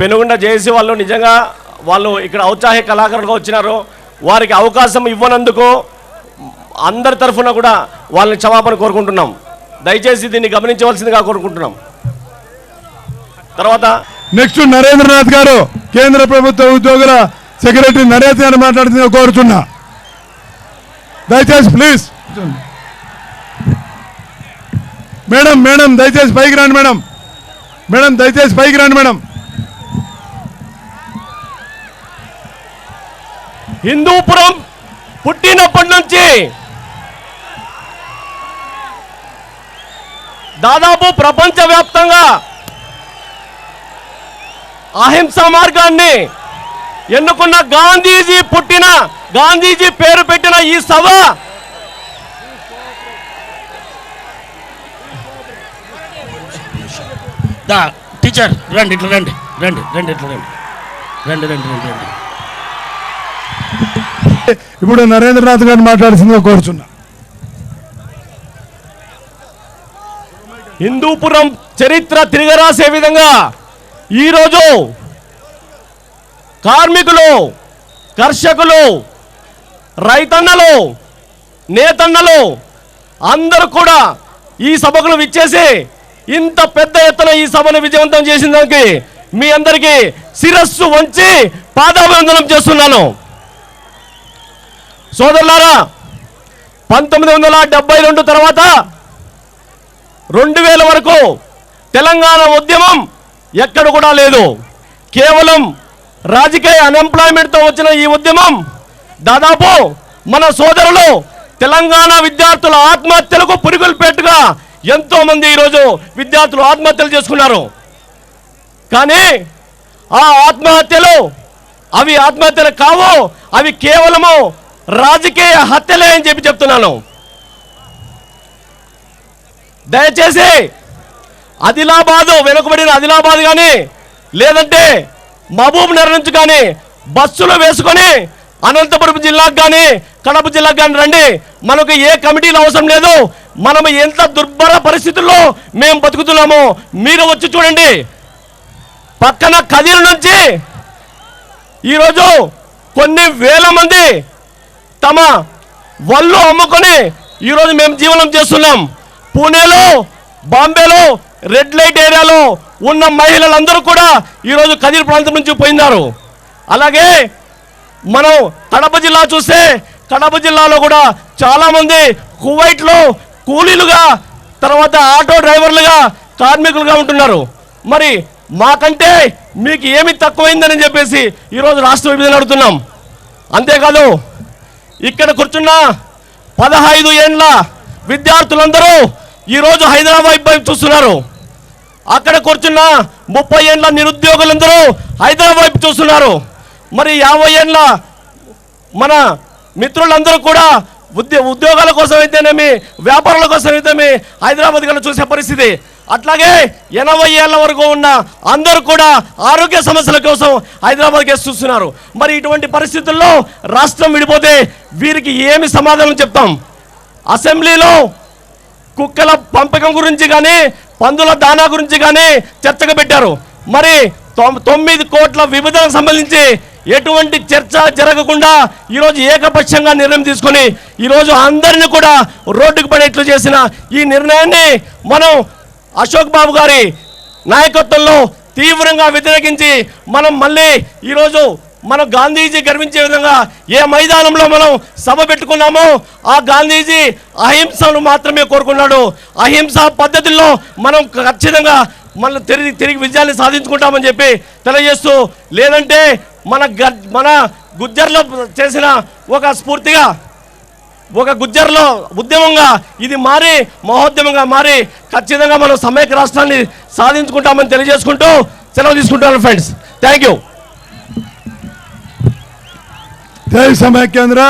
Penugonda JAC వాళ్ళు నిజంగా వాళ్ళు ఇక్కడ ఔత్సాహిక కళాకారులుగా వచ్చినారు. వారికి అవకాశం ఇవ్వనందుకు అందరి తరఫున కూడా వాళ్ళని క్షమాపణ కోరుకుంటున్నాం. దయచేసి దీన్ని గమనించవలసిందిగా కోరుకుంటున్నాం. తర్వాత నెక్స్ట్ నరేంద్రనాథ్ గారు కేంద్ర ప్రభుత్వ ఉద్యోగుల సెక్రటరీ నరేంద్ర గారు మాట్లాడుతున్నా కోరుచున్నా. దయచేసి ప్లీజ్ మేడం దయచేసి పైకి రండి మేడం దయచేసి పైకి రండి మేడం. హిందూపురం పుట్టినప్పటి నుంచి దాదాపు ప్రపంచవ్యాప్తంగా అహింసా మార్గాన్ని ఎన్నుకున్న గాంధీజీ పేరు పెట్టిన ఈ సభ టీచర్ రండి ఇట్లా రండి ఇట్లా రండి. ఇప్పుడు నరేంద్రనాథ్ గారిని మాట్లాడుతుందిగా కోరుచున్నా. హిందూపురం చరిత్ర తిరగరాసే విధంగా ఈరోజు కార్మికులు, కర్షకులు, రైతన్నలు, నేతన్నలు అందరూ కూడా ఈ సభకు విచ్చేసి ఇంత పెద్ద ఎత్తున ఈ సభను విజయవంతం చేసిన దానికి మీ అందరికీ శిరస్సు వంచి పాదాభివందనం చేస్తున్నాను. సోదరులారా, 1972 తర్వాత 2000 వరకు తెలంగాణ ఉద్యమం ఎక్కడ కూడా లేదు. కేవలం రాజకీయ అన్ఎంప్లాయ్మెంట్తో వచ్చిన ఈ ఉద్యమం దాదాపు మన సోదరులు తెలంగాణ విద్యార్థుల ఆత్మహత్యలకు పురుగుల్పెట్టుగా ఎంతో మంది ఈరోజు విద్యార్థులు ఆత్మహత్యలు చేసుకున్నారు. కానీ ఆ ఆత్మహత్యలు అవి ఆత్మహత్యలు కావు, అవి కేవలము రాజకీయ హత్యలే అని చెప్తున్నాను. దయచేసి ఆదిలాబాదు, వెనుకబడిన ఆదిలాబాద్ కానీ లేదంటే మహబూబ్ నగర్ నుంచి కానీ బస్సులు వేసుకొని అనంతపురం జిల్లాకు కానీ కడప జిల్లాకు కానీ రండి. మనకు ఏ కమిటీలు అవసరం లేదు. మనం ఎంత దుర్భర పరిస్థితుల్లో మేము బతుకుతున్నామో మీరు వచ్చి చూడండి. పక్కన కదిరి నుంచి ఈరోజు కొన్ని వేల మంది తమ వల్లు అమ్ముకొని ఈరోజు మేము జీవనం చేస్తున్నాం. పూణేలో, బాంబేలో రెడ్ లైట్ ఏరియాలో ఉన్న మహిళలందరూ కూడా ఈరోజు కదిరి ప్రాంతం నుంచి పోయినారు. అలాగే మనం కడప జిల్లా చూస్తే కడప జిల్లాలో కూడా చాలామంది కువైట్లో కూలీలుగా, తర్వాత ఆటో డ్రైవర్లుగా, కార్మికులుగా ఉంటున్నారు. మరి మాకంటే మీకు ఏమి తక్కువైందని చెప్పేసి ఈరోజు రాష్ట్ర విభజన అడుగుతున్నాం. అంతేకాదు ఇక్కడ కూర్చున్న 15 ఏండ్ల విద్యార్థులందరూ ఈరోజు హైదరాబాద్ వైపు చూస్తున్నారు. అక్కడ కూర్చున్న 30 ఏండ్ల నిరుద్యోగులందరూ హైదరాబాద్ వైపు చూస్తున్నారు. మరి 50 ఏండ్ల మన మిత్రులందరూ కూడా ఉద్యోగాల కోసం అయితేనేమి, వ్యాపారాల కోసం అయితేమి హైదరాబాద్ కన్నా చూసే పరిస్థితి. అట్లాగే 80 ఏళ్ల వరకు ఉన్న అందరూ కూడా ఆరోగ్య సమస్యల కోసం హైదరాబాద్ కేసు చూస్తున్నారు. మరి ఇటువంటి పరిస్థితుల్లో రాష్ట్రం విడిపోతే వీరికి ఏమి సమాధానం చెప్తాం? అసెంబ్లీలో కుక్కల పంపకం గురించి కానీ, పందుల దానా గురించి కానీ చర్చగా పెట్టారు. మరి 9 కోట్ల విభజనకు సంబంధించి ఎటువంటి చర్చ జరగకుండా ఈరోజు ఏకపక్షంగా నిర్ణయం తీసుకొని ఈరోజు అందరినీ కూడా రోడ్డుకు పడేట్లు చేసిన ఈ నిర్ణయాన్ని మనం అశోక్ బాబు గారి నాయకత్వంలో తీవ్రంగా వ్యతిరేకించి మనం మళ్ళీ ఈరోజు మనం గాంధీజీ గర్వించే విధంగా ఏ మైదానంలో మనం సభ పెట్టుకున్నామో ఆ గాంధీజీ అహింసను మాత్రమే కోరుకున్నాడు. అహింసా పద్ధతుల్లో మనం ఖచ్చితంగా మనం తిరిగి విజయాన్ని సాధించుకుంటామని చెప్పి తెలియజేస్తూ, లేదంటే మన గుజ్జర్లో చేసిన ఒక స్ఫూర్తిగా ఒక గుజ్జర్లో ఉద్యమంగా ఇది మారి మహోద్యమంగా మారి ఖచ్చితంగా మనం సమైక్య రాష్ట్రాన్ని సాధించుకుంటామని తెలియజేసుకుంటూ సెలవు తీసుకుంటాను ఫ్రెండ్స్. Thank you. జై సమైక్యాంధ్ర.